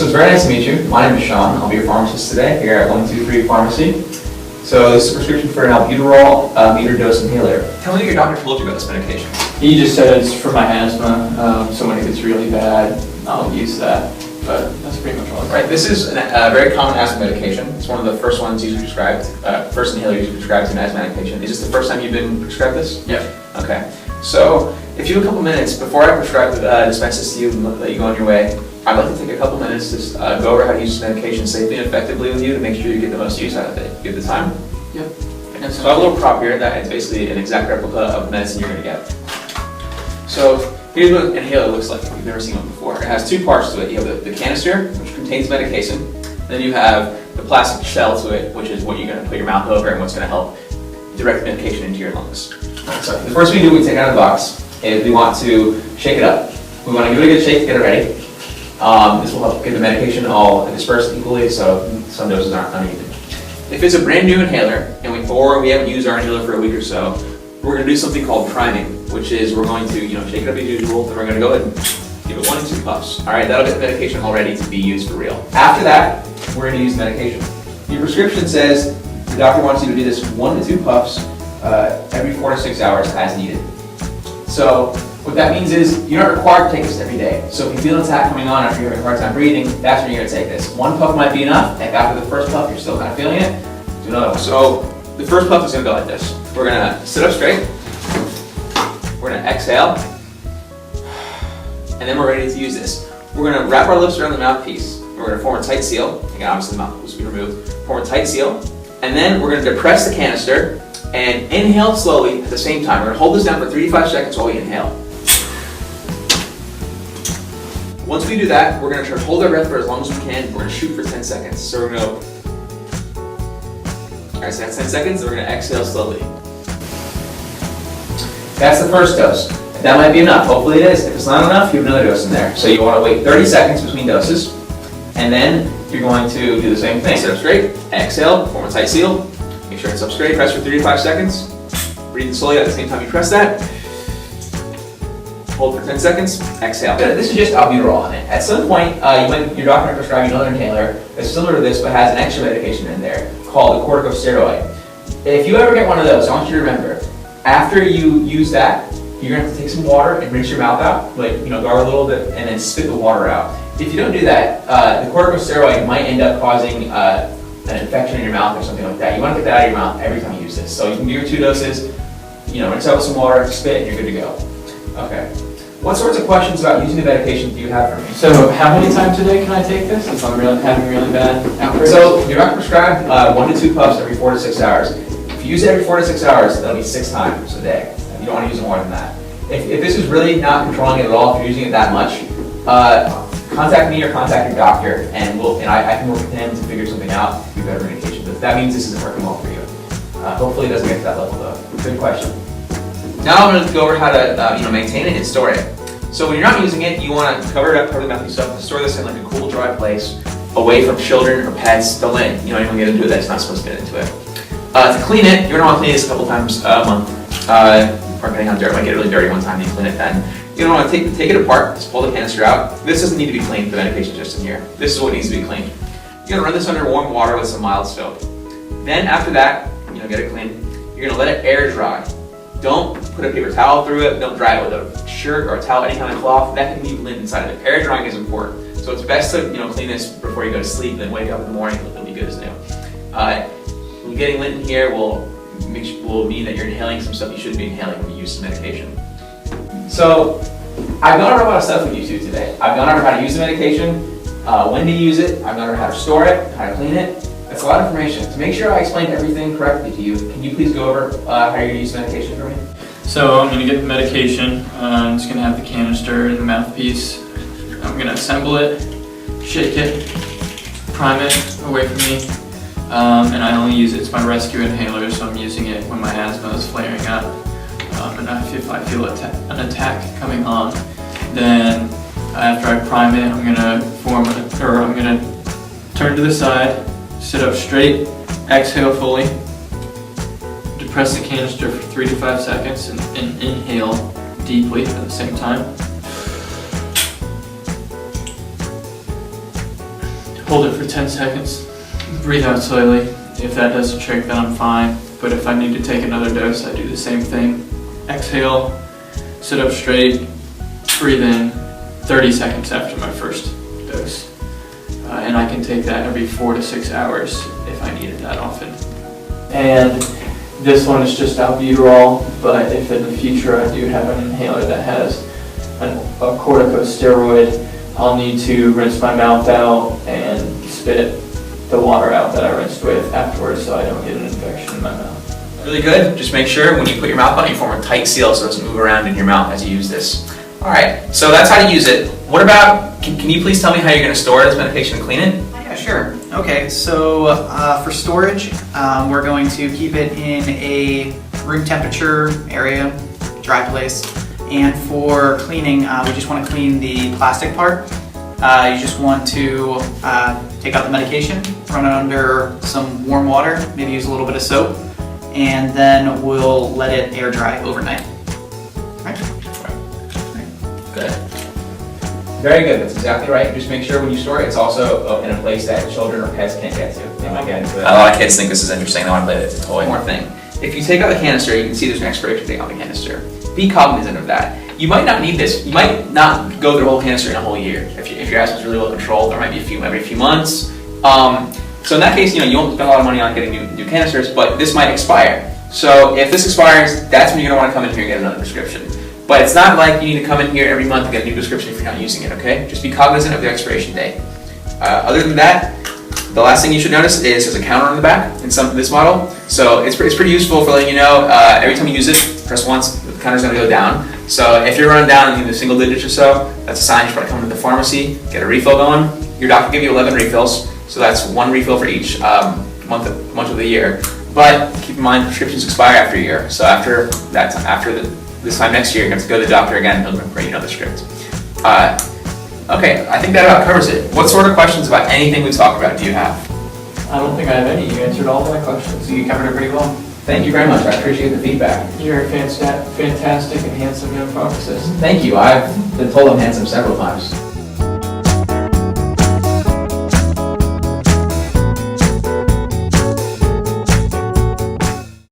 So it's very nice to meet you. My name is Sean. I'll be your pharmacist today here at 123 Pharmacy. So this is a prescription for an albuterol meter dose inhaler. Tell me what your doctor told you about this medication. He just said it's for my asthma, so when it gets really bad, I'll use that, but that's pretty much all. Right, this is a very common asthma medication. It's one of the first ones usually prescribed, first inhaler usually prescribed to an asthmatic patient. Is this the first time you've been prescribed this? Yeah. Okay, so if you have a couple minutes, before I dispense this to you and let you go on your way, I'd like to take a couple minutes to go over how to use this medication safely and effectively with you to make sure you get the most use out of it. You have the time? Yep. So I have a little prop here that is basically an exact replica of the medicine you're going to get. So here's what an inhaler looks like if you've never seen one before. It has two parts to it. You have the canister, which contains medication. Then you have the plastic shell to it, which is what you're going to put your mouth over and what's going to help direct the medication into your lungs. So the first thing we do when we take it out of the box is we want to shake it up. We want to give it a good shake to get it ready. This will help get the medication all dispersed equally so some doses aren't uneven. If it's a brand new inhaler or we haven't used our inhaler for a week or so, we're going to do something called priming, which is we're going to shake it up as usual, then we're going to go ahead and give it 1 to 2 puffs. All right, that'll get the medication all ready to be used for real. After that, we're going to use medication. Your prescription says the doctor wants you to do this 1 to 2 puffs every 4 to 6 hours as needed. So what that means is you're not required to take this every day. So if you feel an attack coming on after you're having a hard time breathing, that's when you're going to take this. 1 puff might be enough. If after the first puff you're still kind of feeling it, do another one. So the first puff is going to go like this. We're going to sit up straight. We're going to exhale. And then we're ready to use this. We're going to wrap our lips around the mouthpiece. We're going to form a tight seal. Again, obviously the mouthpiece will be removed. Form a tight seal. And then we're going to depress the canister and inhale slowly at the same time. We're going to hold this down for 3 to 5 seconds while we inhale. Once we do that, we're going to try to hold our breath for as long as we can. We're going to shoot for 10 seconds. So we're going to go. Alright, so that's 10 seconds, and we're going to exhale slowly. That's the first dose. That might be enough. Hopefully it is. If it's not enough, you have another dose in there. So you want to wait 30 seconds between doses, and then you're going to do the same thing. Sit up straight, exhale, form a tight seal. Make sure it's up straight, press for 3 to 5 seconds. Breathe slowly at the same time you press that. Hold for 10 seconds, exhale. This is just albuterol in it. At some point, your doctor might prescribe you another inhaler that's similar to this but has an extra medication in there called a corticosteroid. If you ever get one of those, I want you to remember, after you use that, you're going to have to take some water and rinse your mouth out, gargle a little bit, and then spit the water out. If you don't do that, the corticosteroid might end up causing an infection in your mouth or something like that. You want to get that out of your mouth every time you use this. So you can do your 2 doses, rinse out with some water, spit, and you're good to go. Okay. What sorts of questions about using the medication do you have for me? So how many times a day can I take this if I'm having really bad outbreaks? So you're not prescribed 1 to 2 puffs every 4 to 6 hours. If you use it every 4 to 6 hours, that'll be 6 times a day. You don't want to use it more than that. If this is really not controlling it at all, if you're using it that much, contact me or contact your doctor, and I can work with him to figure something out to be better medication. But that means this isn't working well for you. Hopefully it doesn't get to that level though. Good question. Now I'm going to go over how to maintain it and store it. So when you're not using it, you want to cover it up, cover the mouth and stuff, and store this in like a cool, dry place, away from children or pets. Don't let anyone get into it that's not supposed to get into it. To clean it, you're going to want to clean this a couple times a month. Or depending on dirt, it might get really dirty one time, you clean it then. You're going to want to take it apart, just pull the canister out. This doesn't need to be cleaned, the medication's just in here. This is what needs to be cleaned. You're going to run this under warm water with some mild soap. Then after that, get it clean, you're going to let it air dry. Don't put a paper towel through it. Don't dry it with a shirt or a towel, any kind of cloth. That can leave lint inside of it. Air drying is important. So it's best to clean this before you go to sleep and then wake up in the morning. It'll be good as new. Getting lint in here will mean that you're inhaling some stuff you shouldn't be inhaling when you use some medication. So I've gone over a lot of stuff with you two today. I've gone over how to use the medication, when to use it. I've gone over how to store it, how to clean it. That's a lot of information. To make sure I explained everything correctly to you, can you please go over how you're going to use the medication for me? So I'm going to get the medication. It's going to have the canister and the mouthpiece. I'm going to assemble it, shake it, prime it away from me. And I only use it's my rescue inhaler, so I'm using it when my asthma is flaring up. And if I feel an attack coming on, then after I prime it, I'm going to turn to the side, sit up straight, exhale fully, depress the canister for 3 to 5 seconds, and inhale deeply at the same time. hold it for 10 seconds, breathe out slowly. If that does the trick, then I'm fine. But if I need to take another dose, I do the same thing. Exhale, sit up straight, breathe in 30 seconds after my first dose. And I can take that every 4 to 6 hours if I need it that often. And this one is just albuterol, but if in the future I do have an inhaler that has a corticosteroid, I'll need to rinse my mouth out and spit the water out that I rinsed with afterwards so I don't get an infection in my mouth. Really good. Just make sure when you put your mouth on it, you form a tight seal so it doesn't move around in your mouth as you use this. All right, so that's how to use it. What about, can you please tell me how you're going to store this medication and clean it? Yeah, sure. Okay, so for storage, we're going to keep it in a room temperature area, dry place. And for cleaning, we just want to clean the plastic part. You just want to take out the medication, run it under some warm water, maybe use a little bit of soap, and then we'll let it air dry overnight. Right? Good. Very good. That's exactly right. Just make sure when you store it, it's also in a place that children or pets can't get to. They might get into it. A lot of kids think this is interesting. They want to play it. It's a toy. One more thing. If you take out the canister, you can see there's an expiration date on the canister. Be cognizant of that. You might not need this. You might not go through the whole canister in a whole year. If your asthma is really well controlled, there might be every few months. So in that case, you won't spend a lot of money on getting new canisters, but this might expire. So if this expires, that's when you're going to want to come in here and get another prescription. But it's not like you need to come in here every month and get a new prescription if you're not using it, okay? Just be cognizant of the expiration date. Other than that, the last thing you should notice is there's a counter on the back in this model. So it's pretty useful for letting you know every time you use it, press once, the counter's going to go down. So if you're running down in the single digits or so, that's a sign you should probably come to the pharmacy, get a refill going. Your doctor will give you 11 refills, so that's 1 refill for each month of the year. But keep in mind, prescriptions expire after a year. So after this time next year, you're going to have to go to the doctor again and he'll write you another script. Okay, I think that about covers it. What sort of questions about anything we talked about do you have? I don't think I have any. You answered all of my questions. You covered it pretty well. Thank you very much. I appreciate the feedback. You're a fantastic and handsome young pharmacist. Thank you. I've been told I'm handsome several times.